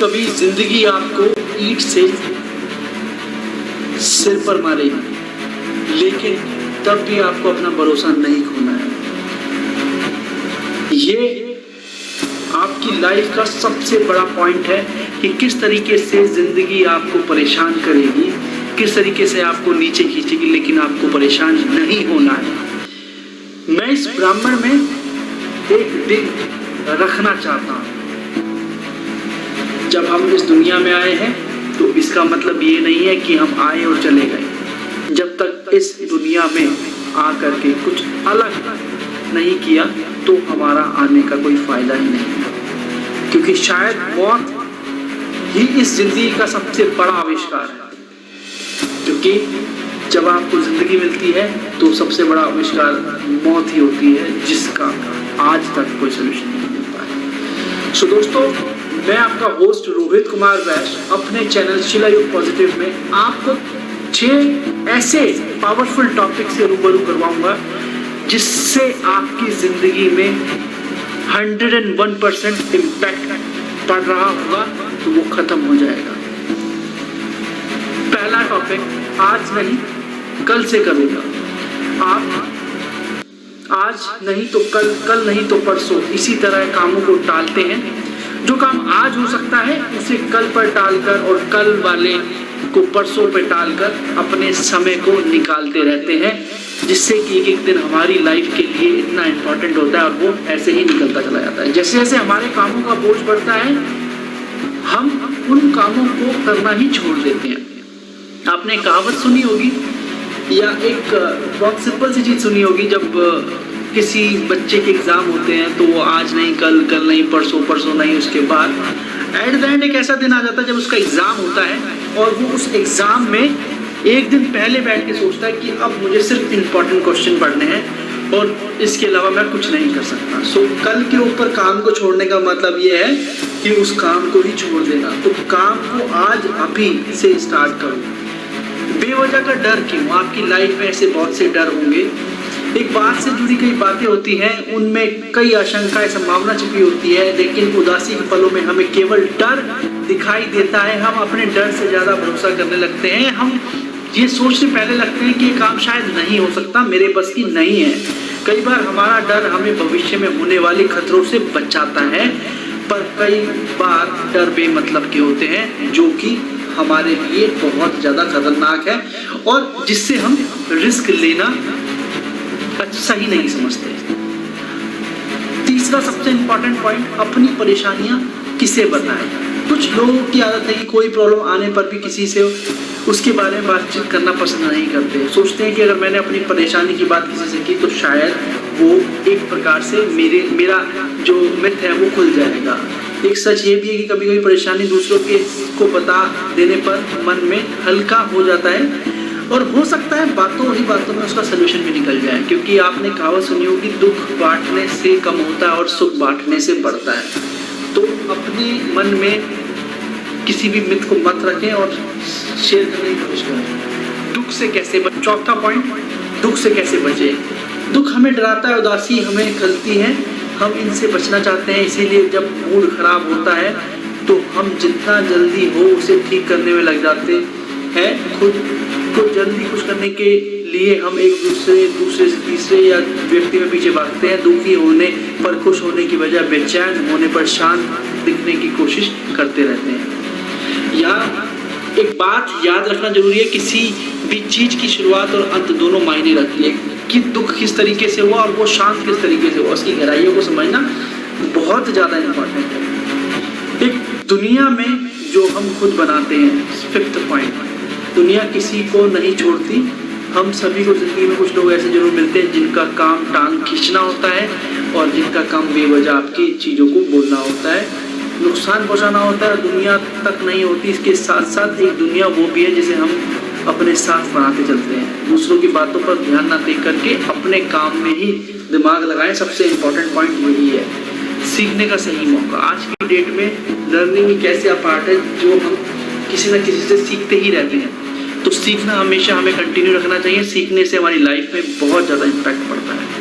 कभी जिंदगी आपको ईंट से सिर पर मारेगी, लेकिन तब भी आपको अपना भरोसा नहीं खोना है। ये आपकी लाइफ का सबसे बड़ा पॉइंट है कि किस तरीके से जिंदगी आपको परेशान करेगी, किस तरीके से आपको नीचे खींचेगी, लेकिन आपको परेशान नहीं होना है। मैं इस ब्राह्मण में एक दिन रखना चाहता हूं। जब हम इस दुनिया में आए हैं तो इसका मतलब ये नहीं है कि हम आए और चले गए। जब तक इस दुनिया में आकर के कुछ अलग नहीं किया तो हमारा आने का कोई फायदा ही नहीं है, क्योंकि शायद मौत ही इस जिंदगी का सबसे बड़ा आविष्कार है। क्योंकि जब आपको जिंदगी मिलती है तो सबसे बड़ा आविष्कार मौत ही होती है, जिसका आज तक कोई सोल्यूशन नहीं मिल पाया। सो दोस्तों, मैं आपका होस्ट रोहित कुमार वैश्य अपने चैनल शिला युग पॉजिटिव में आपको 6 ऐसे पावरफुल टॉपिक से रूबरू करवाऊंगा जिससे आपकी जिंदगी में 101% इम्पैक्ट पड़ रहा होगा तो वो खत्म हो जाएगा। पहला टॉपिक, आज नहीं कल से करूंगा। आप आज नहीं तो कल, कल नहीं तो परसों, इसी तरह कामों को टालते हैं। जो काम आज हो सकता है उसे कल पर टालकर और कल वाले को परसों पर टालकर अपने समय को निकालते रहते हैं, जिससे कि एक दिन हमारी लाइफ के लिए इतना इम्पोर्टेंट होता है और वो ऐसे ही निकलता चला जाता है। जैसे जैसे हमारे कामों का बोझ बढ़ता है, हम उन कामों को करना ही छोड़ देते हैं। आपने कहावत सुनी होगी या एक बहुत सिंपल सी चीज सुनी होगी, जब किसी बच्चे के एग्जाम होते हैं तो वो आज नहीं कल, कल नहीं परसों, परसों नहीं उसके बाद एट द एंड एक ऐसा दिन आ जाता है जब उसका एग्जाम होता है और वो उस एग्जाम में एक दिन पहले बैठ के सोचता है कि अब मुझे सिर्फ इम्पोर्टेंट क्वेश्चन पढ़ने हैं और इसके अलावा मैं कुछ नहीं कर सकता। सो कल के ऊपर काम को छोड़ने का मतलब ये है कि उस काम को ही छोड़ देना। तो काम को आज अभी से स्टार्ट करो। बेवजह का डर क्यों? आपकी लाइफ में ऐसे बहुत से डर होंगे। एक बात से जुड़ी कई बातें होती हैं, उनमें कई आशंकाएं, संभावना छिपी होती है, लेकिन उदासी के पलों में हमें केवल डर दिखाई देता है। हम अपने डर से ज़्यादा भरोसा करने लगते हैं। हम ये सोचने पहले लगते हैं कि ये काम शायद नहीं हो सकता, मेरे बस की नहीं है। कई बार हमारा डर हमें भविष्य में होने वाले खतरों से बचाता है, पर कई बार डर बेमतलब के होते हैं जो कि हमारे लिए बहुत ज़्यादा खतरनाक है और जिससे हम रिस्क लेना अच्छा ही नहीं समझते। तीसरा सबसे इंपॉर्टेंट पॉइंट, अपनी परेशानियां किसे बताएं। कुछ लोगों की आदत है कि कोई प्रॉब्लम आने पर भी किसी से उसके बारे में बातचीत करना पसंद नहीं करते। सोचते हैं कि अगर मैंने अपनी परेशानी की बात किसी से की तो शायद वो एक प्रकार से मेरा जो मिथ है वो खुल जाएगा। एक सच ये भी है कि कभी कभी परेशानी दूसरों के को बता देने पर मन में हल्का हो जाता है और हो सकता है बातों ही बातों में उसका सलूशन भी निकल जाए। क्योंकि आपने कहावत सुनी होगी, दुख बांटने से कम होता है और सुख बांटने से बढ़ता है। तो अपने मन में किसी भी मिथ को मत रखें और शेयर करने की कोशिश करें। दुख से कैसे बचें? चौथा पॉइंट, दुख से कैसे बचें। दुख हमें डराता है, उदासी हमें खलती है, हम इनसे बचना चाहते हैं। इसीलिए जब मूड खराब होता है तो हम जितना जल्दी हो उसे ठीक करने में लग जाते हैं। खुद को जल्दी खुश करने के लिए हम एक दूसरे से तीसरे या व्यक्ति में पीछे भागते हैं। दुखी होने पर खुश होने की बजाय बेचैन होने पर शांत दिखने की कोशिश करते रहते हैं। या एक बात याद रखना जरूरी है, किसी भी चीज की शुरुआत और अंत दोनों मायने रखती है। कि दुख किस तरीके से हुआ और वो शांत किस तरीके से हुआ, उसकी गहराइयों को समझना बहुत ज़्यादा इम्पोर्टेंट है। एक दुनिया में जो हम खुद बनाते हैं, 5th पॉइंट, दुनिया किसी को नहीं छोड़ती। हम सभी को जिंदगी में कुछ लोग ऐसे जरूर मिलते हैं जिनका काम टांग खींचना होता है और जिनका काम बेवजह आपकी चीज़ों को बोलना होता है, नुकसान पहुंचाना होता है। दुनिया तक नहीं होती, इसके साथ साथ एक दुनिया वो भी है जिसे हम अपने साथ बनाते चलते हैं। दूसरों की बातों पर ध्यान ना दे करके अपने काम में ही दिमाग लगाएं। सबसे इम्पोर्टेंट पॉइंट यही है, सीखने का सही मौका। आज की डेट में लर्निंग एक ऐसा पार्ट है जो हम किसी न किसी से सीखते ही रहते हैं। तो सीखना हमेशा हमें कंटिन्यू रखना चाहिए। सीखने से हमारी लाइफ में बहुत ज़्यादा इम्पैक्ट पड़ता है।